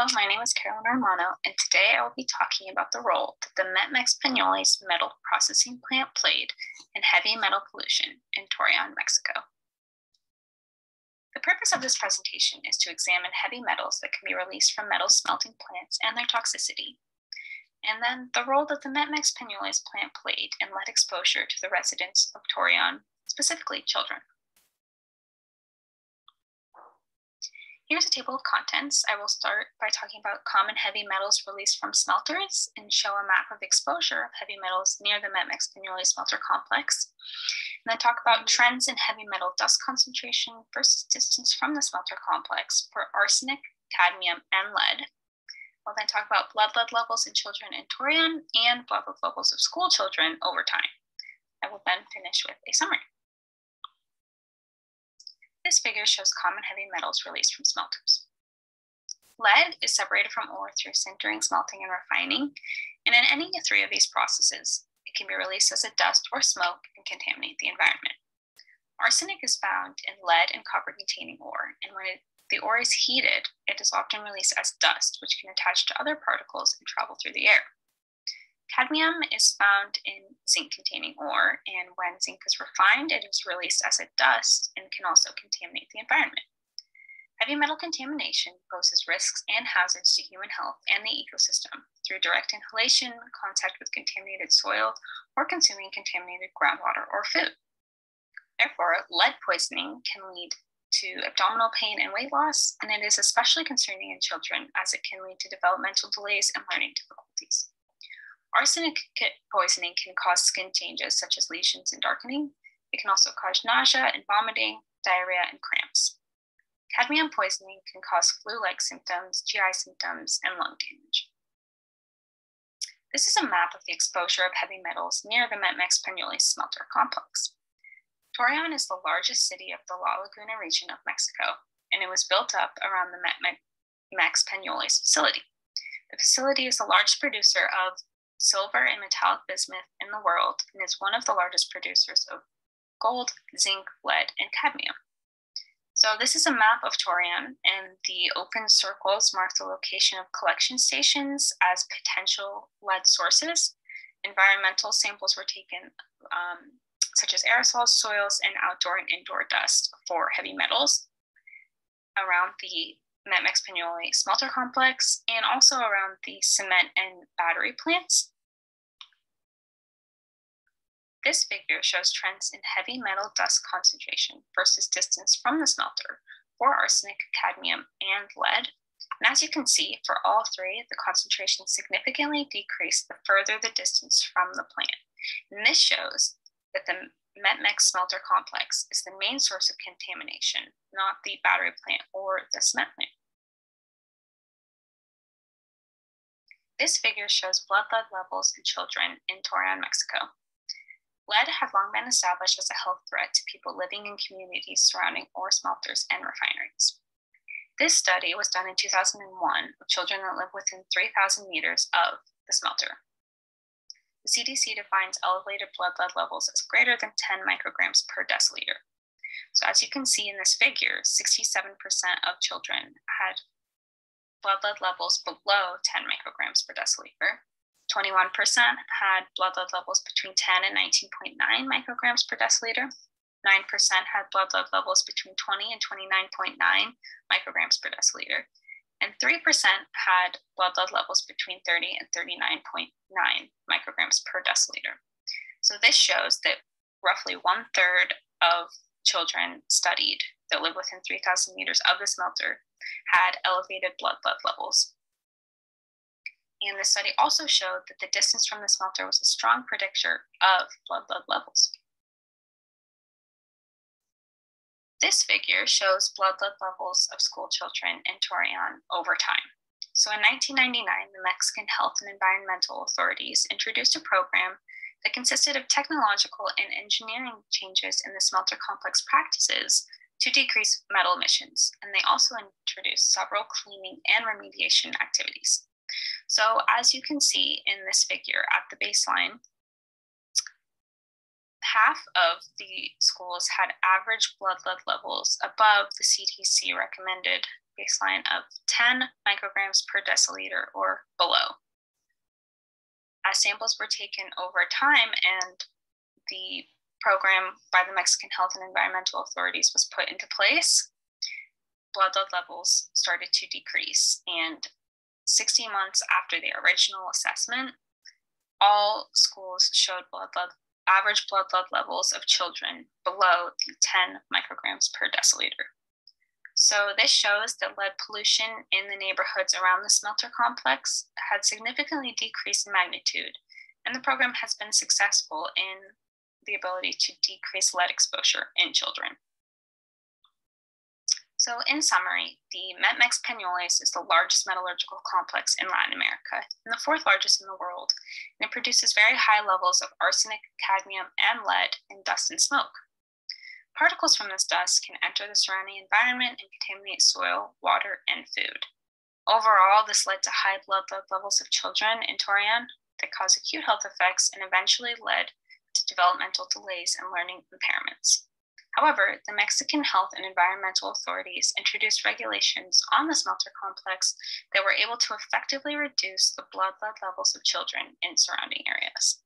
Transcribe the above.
Hello, my name is Carolyn Romano, and today I will be talking about the role that the Met-Mex Peñoles metal processing plant played in heavy metal pollution in Torreón, Mexico. The purpose of this presentation is to examine heavy metals that can be released from metal smelting plants and their toxicity, and then the role that the Met-Mex Peñoles plant played in lead exposure to the residents of Torreón, specifically children. Here's a table of contents. I will start by talking about common heavy metals released from smelters and show a map of exposure of heavy metals near the Met-Mex Peñoles smelter complex. And then talk about trends in heavy metal dust concentration versus distance from the smelter complex for arsenic, cadmium, and lead. We'll then talk about blood lead levels in children in Torreón and blood lead levels of school children over time. I will then finish with a summary. This figure shows common heavy metals released from smelters. Lead is separated from ore through sintering, smelting, and refining, and in any three of these processes, it can be released as a dust or smoke and contaminate the environment. Arsenic is found in lead and copper-containing ore, and when the ore is heated, it is often released as dust, which can attach to other particles and travel through the air. Cadmium is found in zinc-containing ore, and when zinc is refined, it is released as a dust and can also contaminate the environment. Heavy metal contamination poses risks and hazards to human health and the ecosystem through direct inhalation, contact with contaminated soil, or consuming contaminated groundwater or food. Therefore, lead poisoning can lead to abdominal pain and weight loss, and it is especially concerning in children as it can lead to developmental delays and learning difficulties. Arsenic poisoning can cause skin changes such as lesions and darkening. It can also cause nausea and vomiting, diarrhea, and cramps. Cadmium poisoning can cause flu-like symptoms, GI symptoms, and lung damage. This is a map of the exposure of heavy metals near the Met-Mex Peñoles smelter complex. Torreón is the largest city of the La Laguna region of Mexico, and it was built up around the Met-Mex Peñoles facility. The facility is the largest producer of silver and metallic bismuth in the world and is one of the largest producers of gold, zinc, lead, and cadmium. So this is a map of Torreón, and the open circles mark the location of collection stations as potential lead sources. Environmental samples were taken, such as aerosols, soils, and outdoor and indoor dust for heavy metals around the Met-Mex Peñoles smelter complex and also around the cement and battery plants. This figure shows trends in heavy metal dust concentration versus distance from the smelter for arsenic, cadmium, and lead. And as you can see, for all three, the concentration significantly decreased the further the distance from the plant. And this shows that the Met-Mex smelter complex is the main source of contamination, not the battery plant or the cement plant. This figure shows blood lead levels in children in Torreón, Mexico. Lead had long been established as a health threat to people living in communities surrounding ore smelters and refineries. This study was done in 2001 with children that live within 3,000 meters of the smelter. The CDC defines elevated blood lead levels as greater than 10 micrograms per deciliter. So as you can see in this figure, 67% of children had blood lead levels below 10 micrograms per deciliter. 21% had blood lead levels between 10 and 19.9 micrograms per deciliter. 9% had blood lead levels between 20 and 29.9 micrograms per deciliter. And 3% had blood lead levels between 30 and 39.9 micrograms per deciliter. So this shows that roughly 1/3 of children studied that live within 3,000 meters of the smelter had elevated blood lead levels. And the study also showed that the distance from the smelter was a strong predictor of blood lead levels. This figure shows blood lead levels of school children in Torreón over time. So in 1999, the Mexican Health and Environmental Authorities introduced a program that consisted of technological and engineering changes in the smelter complex practices to decrease metal emissions. And they also introduced several cleaning and remediation activities. So as you can see in this figure at the baseline, half of the schools had average blood lead levels above the CDC recommended baseline of 10 micrograms per deciliter or below. As samples were taken over time and the program by the Mexican Health and Environmental Authorities was put into place, blood lead levels started to decrease. And 60 months after the original assessment, all schools showed average blood lead levels of children below the 10 micrograms per deciliter. So this shows that lead pollution in the neighborhoods around the smelter complex had significantly decreased in magnitude, and the program has been successful in the ability to decrease lead exposure in children. So in summary, the Met-Mex Peñoles is the largest metallurgical complex in Latin America and the fourth largest in the world, and it produces very high levels of arsenic, cadmium, and lead in dust and smoke. Particles from this dust can enter the surrounding environment and contaminate soil, water, and food. Overall, this led to high blood lead levels of children in Torreón that caused acute health effects and eventually led to developmental delays and learning impairments. However, the Mexican Health and Environmental Authorities introduced regulations on the smelter complex that were able to effectively reduce the blood lead levels of children in surrounding areas.